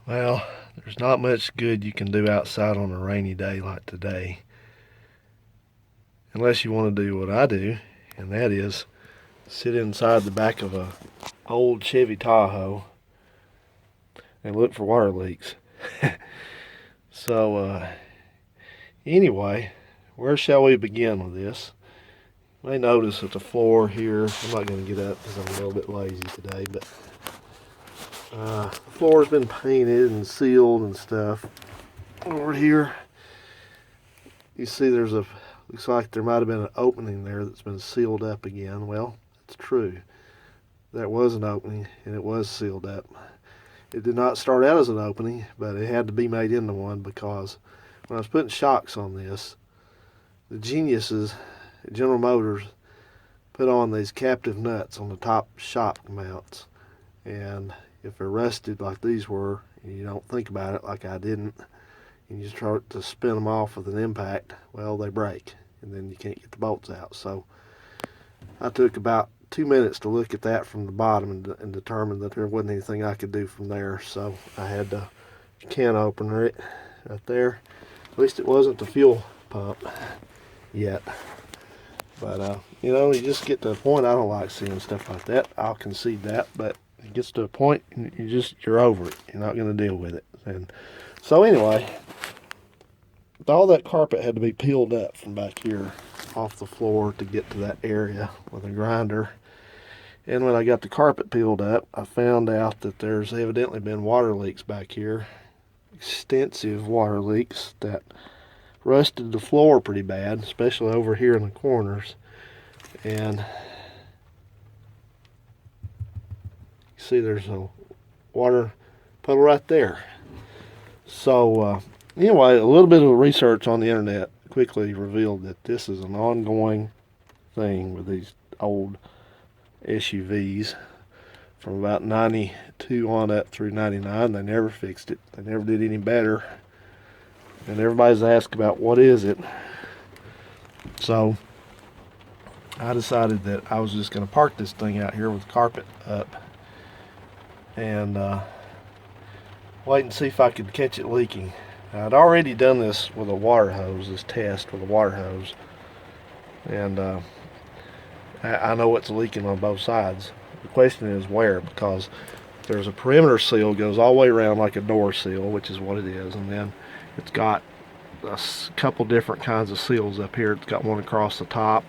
Well, there's not much good you can do outside on a rainy day like today, unless you want to do what I do, and that is sit inside the back of a old Chevy Tahoe and look for water leaks. So, anyway, where shall we begin with this? You may notice that the floor here, I'm not going to get up because I'm a little bit lazy today, but the floor's been painted and sealed and stuff. Over here, you see looks like there might have been an opening there that's been sealed up again. Well, it's true. There was an opening and it was sealed up. It did not start out as an opening, but it had to be made into one because when I was putting shocks on this, the geniuses at General Motors put on these captive nuts on the top shock mounts. And if they're rusted like these were, and you don't think about it like I didn't, and you start to spin them off with an impact, well, they break, and then you can't get the bolts out. So I took about 2 minutes to look at that from the bottom and determine that there wasn't anything I could do from there. So I had to can opener it right there. At least it wasn't the fuel pump yet. But, you just get to a point. I don't like seeing stuff like that. I'll concede that. But it gets to a point, you're over it. You're not going to deal with it. And so anyway, all that carpet had to be peeled up from back here off the floor to get to that area with a grinder. And when I got the carpet peeled up, I found out that there's evidently been water leaks back here. Extensive water leaks that rusted the floor pretty bad, especially over here in the corners. And you see there's a water puddle right there. So anyway, a little bit of research on the internet quickly revealed that this is an ongoing thing with these old SUVs from about 92 on up through 99. They never fixed it. They never did any better. And everybody's asked about what is it. So I decided that I was just going to park this thing out here with the carpet up and wait and see if I could catch it leaking. I'd already done this with a water hose, this test with a water hose, and I know it's leaking on both sides. The question is where, because there's a perimeter seal goes all the way around like a door seal, which is what it is, and then it's got a couple different kinds of seals up here. It's got one across the top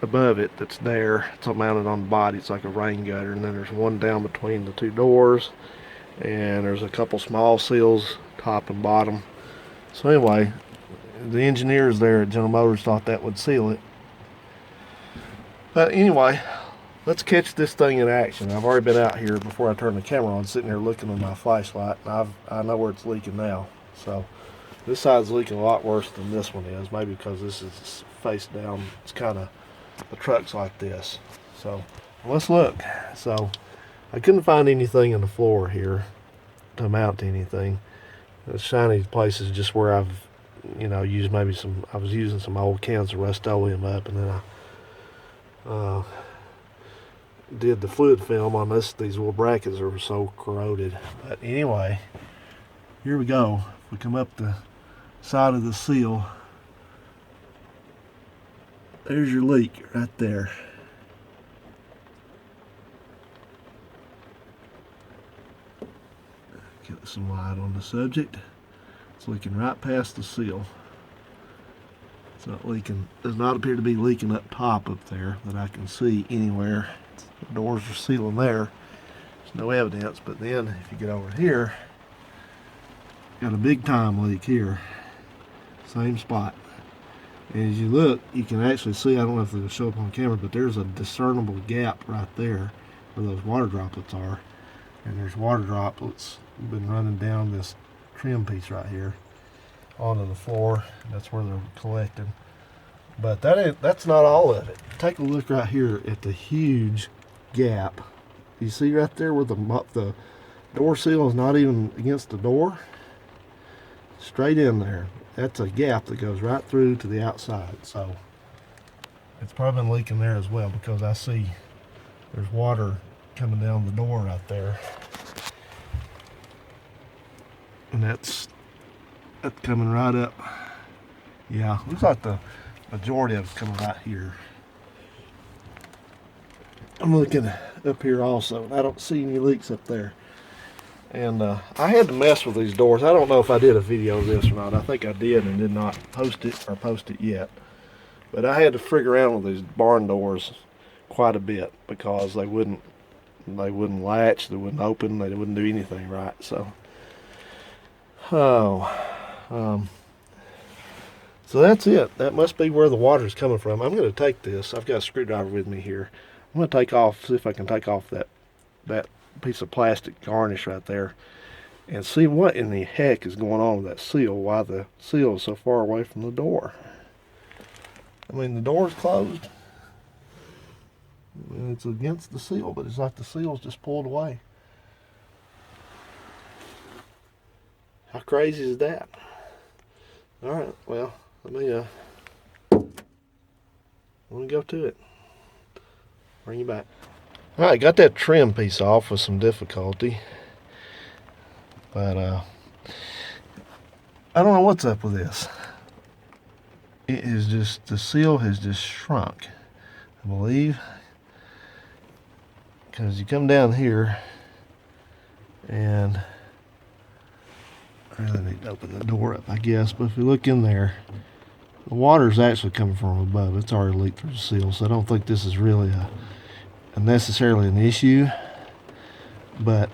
above it that's there. It's mounted on the body. It's like a rain gutter, and then there's one down between the two doors, and there's a couple small seals top and bottom. So anyway, the engineers there at General Motors thought that would seal it. But anyway, let's catch this thing in action. I've already been out here before I turned the camera on, sitting here looking with my flashlight, and I know where it's leaking now. So this side's leaking a lot worse than this one is, maybe because this is face down. It's kind of, the truck's like this. So let's look. So I couldn't find anything in the floor here to mount to anything. The shiny place is just where I've, used maybe I was using some old cans of Rust-Oleum up, and then I did the fluid film on these little brackets that were so corroded. But anyway, here we go. We come up the side of the seal. There's your leak right there. Get some light on the subject. It's leaking right past the seal. It's not leaking, does not appear to be leaking up top up there that I can see anywhere. The doors are sealing there. There's no evidence, but then if you get over here, got a big time leak here. Same spot. And as you look, you can actually see, I don't know if it'll show up on camera, but there's a discernible gap right there where those water droplets are. And there's water droplets been running down this trim piece right here onto the floor. That's where they're collecting. But that's not all of it. Take a look right here at the huge gap. You see right there where the door seal is not even against the door? Straight in there. That's a gap that goes right through to the outside. So it's probably been leaking there as well, because I see there's water coming down the door right there. And that's coming right up. Yeah, looks like the majority of it's coming right here. I'm looking up here also, and I don't see any leaks up there. And I had to mess with these doors. I don't know if I did a video of this or not. I think I did and did not post it yet. But I had to frig around with these barn doors quite a bit because they wouldn't latch, they wouldn't open, they wouldn't do anything right. So, so that's it. That must be where the water's coming from. I'm going to take this. I've got a screwdriver with me here. I'm going to take off, see if I can take off that piece of plastic garnish right there and see what in the heck is going on with that seal, why the seal is so far away from the door. I mean, the door's closed and it's against the seal, but it's like the seal's just pulled away. How crazy is that? All right, well, let me go to it. Bring you back. All right, got that trim piece off with some difficulty, but I don't know what's up with this. It is just, the seal has just shrunk, I believe, because you come down here and I really need to open the door up, I guess, but if you look in there, the water's actually coming from above. It's already leaked through the seal, so I don't think this is really necessarily an issue, but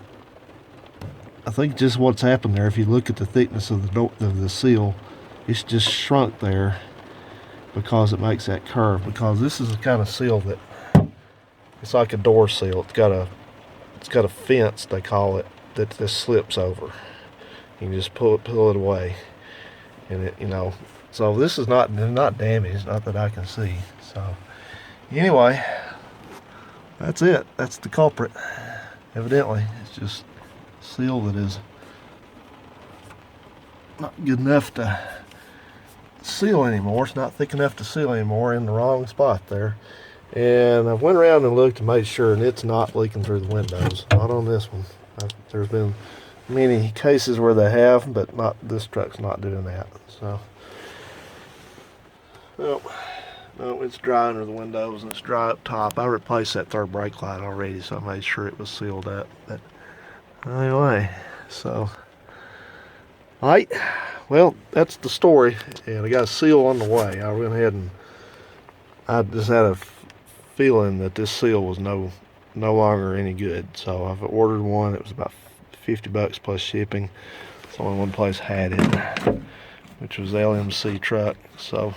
I think just what's happened there, if you look at the thickness of the seal, it's just shrunk there because it makes that curve, because this is the kind of seal that it's like a door seal. It's got a fence, they call it, that this slips over. You can just pull it away, and it, so this is not damaged, not that I can see. So anyway, that's it. That's the culprit. Evidently, it's just seal that is not good enough to seal anymore. It's not thick enough to seal anymore, in the wrong spot there. And I went around and looked and made sure, and it's not leaking through the windows. Not on this one. There's been many cases where they have, but not this truck's not doing that. So, no, it's dry under the windows and it's dry up top. I replaced that third brake light already, so I made sure it was sealed up. But anyway, so, alright, well, that's the story, and I got a seal on the way. I went ahead and I just had a feeling that this seal was no longer any good, so I've ordered one. It was about $50 plus shipping. It's only one place had it, which was the LMC truck, so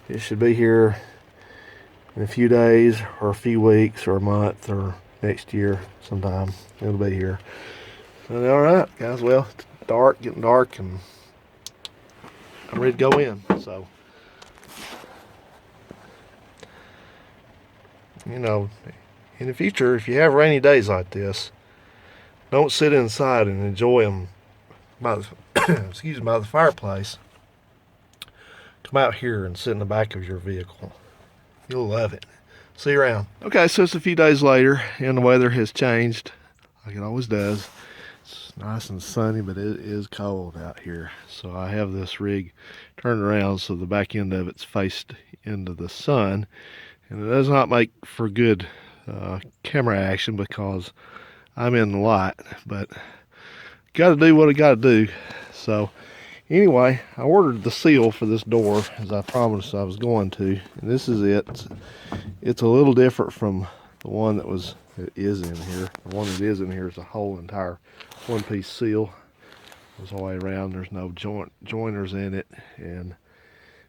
it should be here in a few days or a few weeks or a month or next year sometime. It'll be here. So, all right, guys, well, it's dark, getting dark, and I'm ready to go in. So, in the future, if you have rainy days like this, don't sit inside and enjoy them by the fireplace. Come out here and sit in the back of your vehicle. You'll love it. See you around. Okay, so it's a few days later, and the weather has changed, like it always does. It's nice and sunny, but it is cold out here. So I have this rig turned around so the back end of it's faced into the sun, and it does not make for good camera action because I'm in the light, but got to do what I got to do. So anyway, I ordered the seal for this door as I promised I was going to, and this is it. It's a little different from the one that is in here. The one that is in here is a whole entire one-piece seal. Goes all the way around. There's no joiners in it, and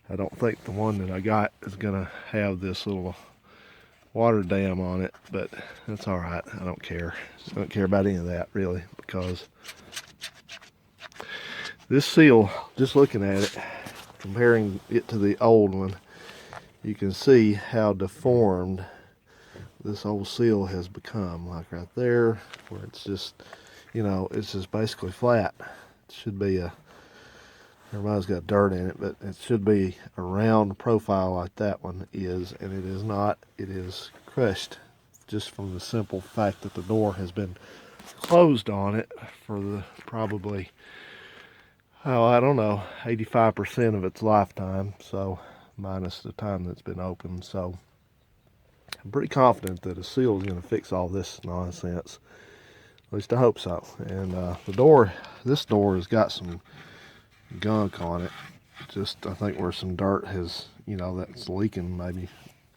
I don't think the one that I got is gonna have this little water dam on it, but that's all right. I don't care. I don't care about any of that really, because this seal, just looking at it, comparing it to the old one, you can see how deformed this old seal has become. Like right there, where it's just, it's just basically flat. It should be everybody's got dirt in it, but it should be a round profile like that one is, and it is not. It is crushed just from the simple fact that the door has been closed on it for probably oh, I don't know, 85% of its lifetime, so minus the time that's been open. So I'm pretty confident that a seal is going to fix all this nonsense. At least I hope so. And this door has got some gunk on it. Just I think where some dirt has, that's leaking maybe,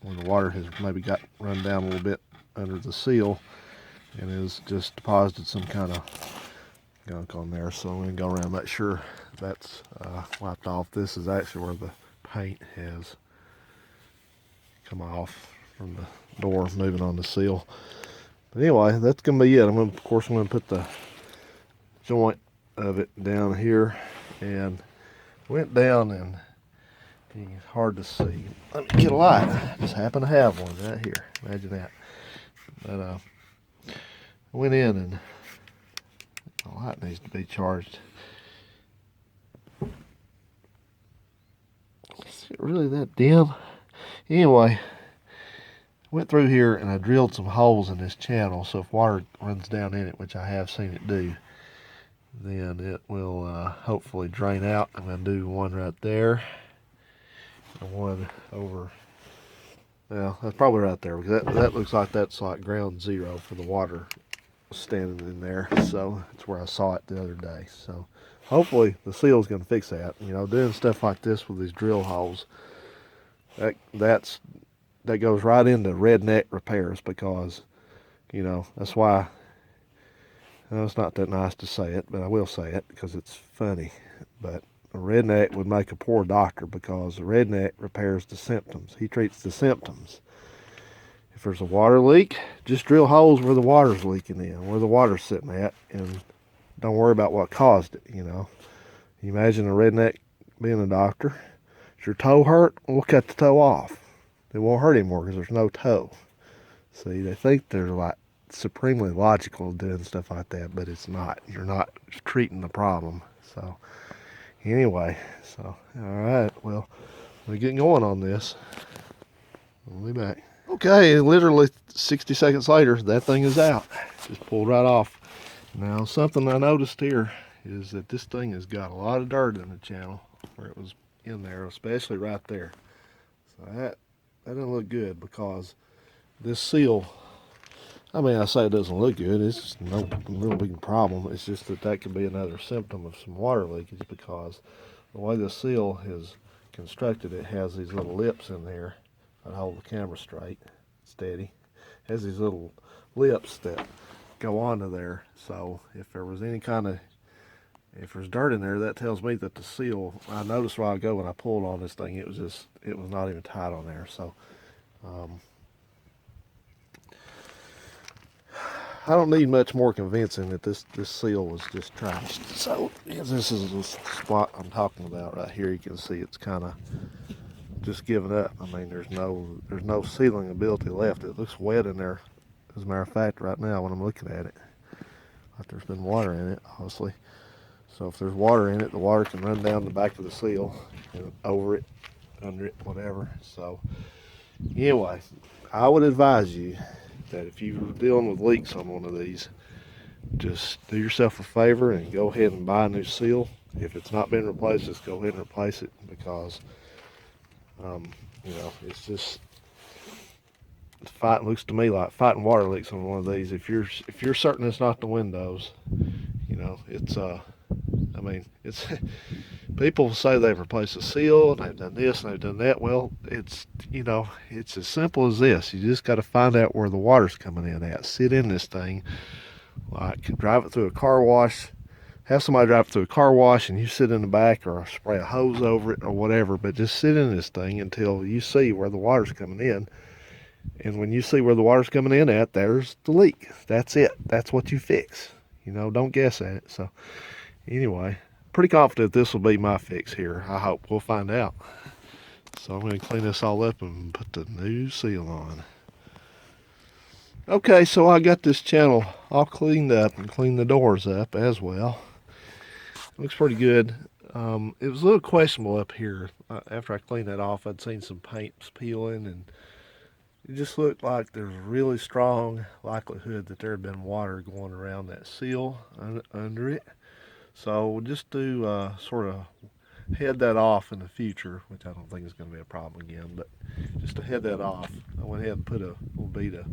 where the water has maybe got run down a little bit under the seal and has just deposited some kind of gunk on there. So I'm going to go around and make sure that's wiped off. This is actually where the paint has come off from the door moving on the seal. But anyway, that's going to be it. Of course, I'm going to put the joint of it down here, and went down, and it's hard to see. Let me get a light. I just happen to have one right here. Imagine that. But I went in, and the light needs to be charged. Is it really that dim? Anyway, went through here and I drilled some holes in this channel, so if water runs down in it, which I have seen it do, then it will hopefully drain out. I'm going to do one right there and one over. Well, that's probably right there, because that looks like that's like ground zero for the water standing in there. So that's where I saw it the other day. So hopefully the seal's going to fix that. Doing stuff like this with these drill holes, that goes right into redneck repairs, because that's why. It's not that nice to say it, but I will say it because it's funny. But a redneck would make a poor doctor, because a redneck repairs the symptoms. He treats the symptoms. If there's a water leak, just drill holes where the water's leaking in, where the water's sitting at, and don't worry about what caused it. You imagine a redneck being a doctor. Is your toe hurt? We'll cut the toe off. It won't hurt anymore because there's no toe. See, they think they're like supremely logical doing stuff like that, but it's not. You're not treating the problem. So anyway, all right, well, we're getting going on this. We'll be back. Okay, literally 60 seconds later, that thing is out. Just pulled right off. Now, something I noticed here is that this thing has got a lot of dirt in the channel where it was in there, especially right there. So that doesn't look good, because this seal, I say it doesn't look good. It's just no real big problem. It's just that could be another symptom of some water leakage, because the way the seal is constructed, it has these little lips in there that hold the camera straight, steady. It has these little lips that go onto there. So if there was if there's dirt in there, that tells me that the seal, I noticed a while ago when I pulled on this thing, it was not even tight on there. So I don't need much more convincing that this seal was just trashed. So this is the spot I'm talking about right here. You can see it's kind of just giving up. There's no sealing ability left. It looks wet in there. As a matter of fact, right now when I'm looking at it, like there's been water in it, obviously. So if there's water in it, the water can run down the back of the seal, over it, under it, whatever. So anyway, I would advise you that if you're dealing with leaks on one of these, just do yourself a favor and go ahead and buy a new seal. If it's not been replaced, just go ahead and replace it, because it's just looks to me like fighting water leaks on one of these. If you're certain it's not the windows, it's it's people say they've replaced a seal and they've done this and they've done that. Well, it's as simple as this. You just got to find out where the water's coming in at. Sit in this thing, like drive it through a car wash. Have somebody drive it through a car wash, and you sit in the back, or spray a hose over it, or whatever. But just sit in this thing until you see where the water's coming in. And when you see where the water's coming in at, there's the leak. That's it. That's what you fix. Don't guess at it. So anyway, pretty confident this will be my fix here. I hope. We'll find out. So I'm going to clean this all up and put the new seal on. Okay, so I got this channel all cleaned up and cleaned the doors up as well. Looks pretty good. It was a little questionable up here. After I cleaned that off, I'd seen some paint peeling, and it just looked like there's a really strong likelihood that there had been water going around that seal under it. So we'll just do sort of head that off in the future, which I don't think is going to be a problem again. But just to head that off, I went ahead and put a little bead of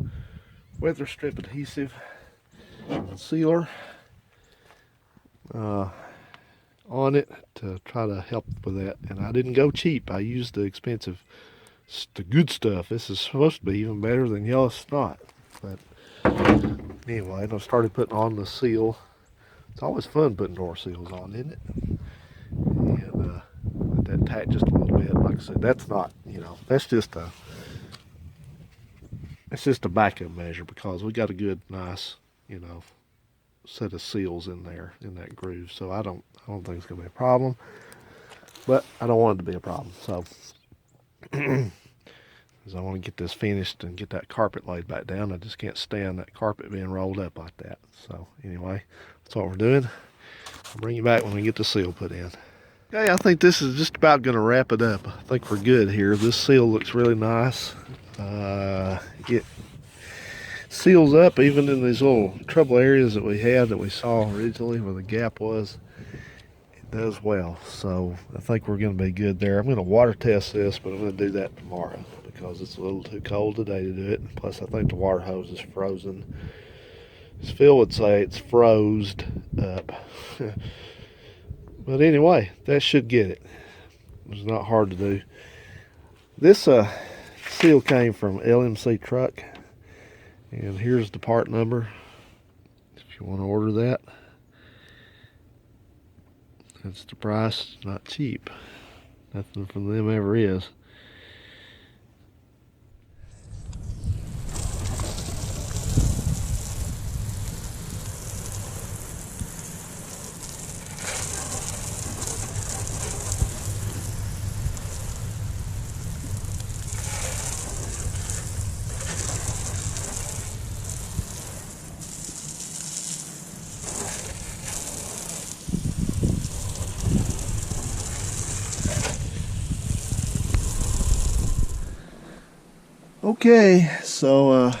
weather strip adhesive sealer on it to try to help with that. And I didn't go cheap. I used the expensive, the good stuff. This is supposed to be even better than yellow snot. But anyway, I started putting on the seal. It's always fun putting door seals on, isn't it? And let that tack just a little bit. Like I said, that's not, that's just a backup measure because we got a good, nice, set of seals in there in that groove. So I don't think it's gonna be a problem. But I don't want it to be a problem. So because I want to get this finished and get that carpet laid back down. I just can't stand that carpet being rolled up like that. So anyway, that's what we're doing. I'll bring you back when we get the seal put in. Okay, I think this is just about going to wrap it up. I think we're good here. This seal looks really nice. It seals up even in these little trouble areas that we had that we saw originally where the gap was. It does well. So I think we're going to be good there. I'm going to water test this, but I'm going to do that tomorrow because it's a little too cold today to do it. Plus, I think the water hose is frozen. As Phil would say, it's frozed up. But anyway, that should get it. It's not hard to do. This seal came from LMC Truck. And here's the part number if you want to order that. That's the price. It's not cheap. Nothing from them ever is. Okay, so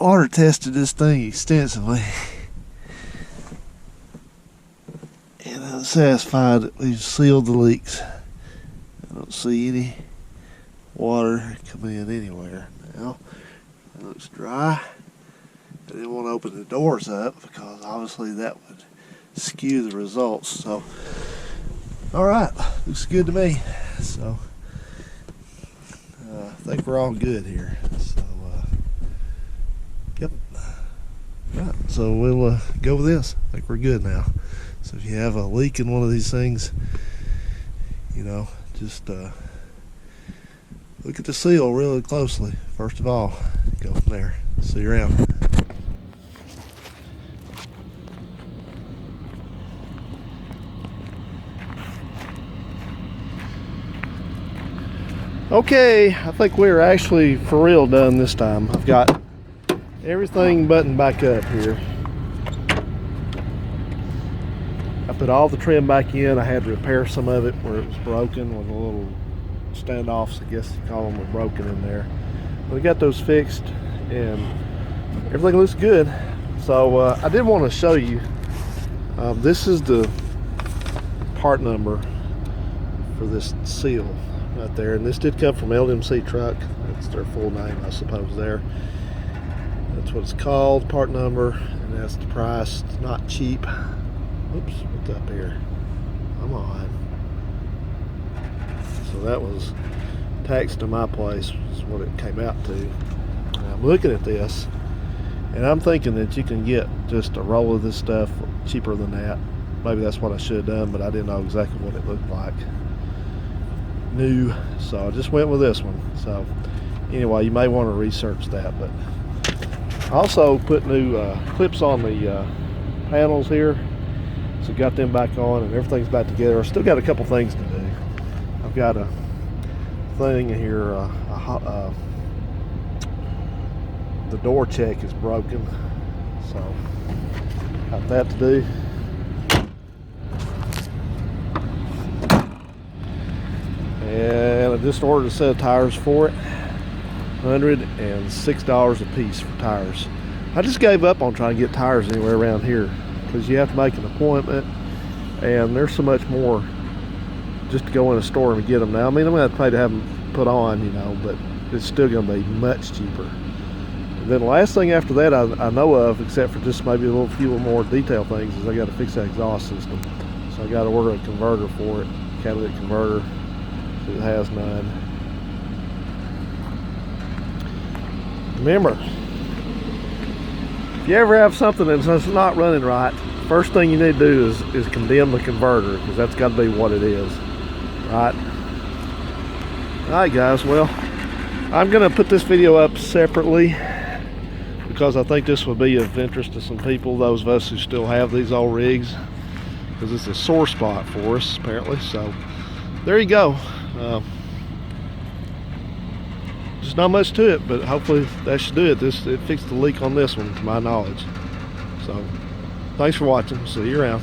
water tested this thing extensively, and I'm satisfied that we've sealed the leaks. I don't see any water coming in anywhere now. It looks dry. I didn't want to open the doors up because obviously that would skew the results. So, all right, looks good to me. So. I think we're all good here. So, yep. Right, so we'll go with this. I think we're good now. So if you have a leak in one of these things, just look at the seal really closely. First of all, go from there. See you around. Okay, I think we're actually for real done this time. I've got everything buttoned back up here. I put all the trim back in. I had to repair some of it where it was broken with a little standoffs, I guess you call them, were broken in there. But we got those fixed and everything looks good. So I did want to show you, this is the part number for this seal right there, and this did come from LMC Truck. That's their full name, I suppose. There, that's what it's called, part number, and that's the price. It's not cheap. Oops, what's up here? Come on. So that was taxed to my place, is what it came out to. And I'm looking at this, and I'm thinking that you can get just a roll of this stuff cheaper than that. Maybe that's what I should have done, but I didn't know exactly what it looked like new, so I just went with this one. So anyway, you may want to research that. But I also put new clips on the panels here, so got them back on and everything's back together. I still got a couple things to do. I've got a thing here, the door check is broken, so got that to do. And I just ordered a set of tires for it. $106 a piece for tires. I just gave up on trying to get tires anywhere around here because you have to make an appointment, and there's so much more just to go in a store and get them now. I mean, I'm going to have to pay to have them put on, you know, but it's still going to be much cheaper. And then the last thing after that I know of, except for just maybe a few more detailed things, is I got to fix that exhaust system. So I got to order a converter for it, catalytic converter. It has none. Remember, if you ever have something that's not running right, first thing you need to do is condemn the converter, because that's got to be what it is, right? Alright guys, well, I'm going to put this video up separately because I think this will be of interest to some people, those of us who still have these old rigs, because it's a sore spot for us apparently. So there you go. Just not much to it, but hopefully that should do it. It fixed the leak on this one to my knowledge. So thanks for watching. See you around.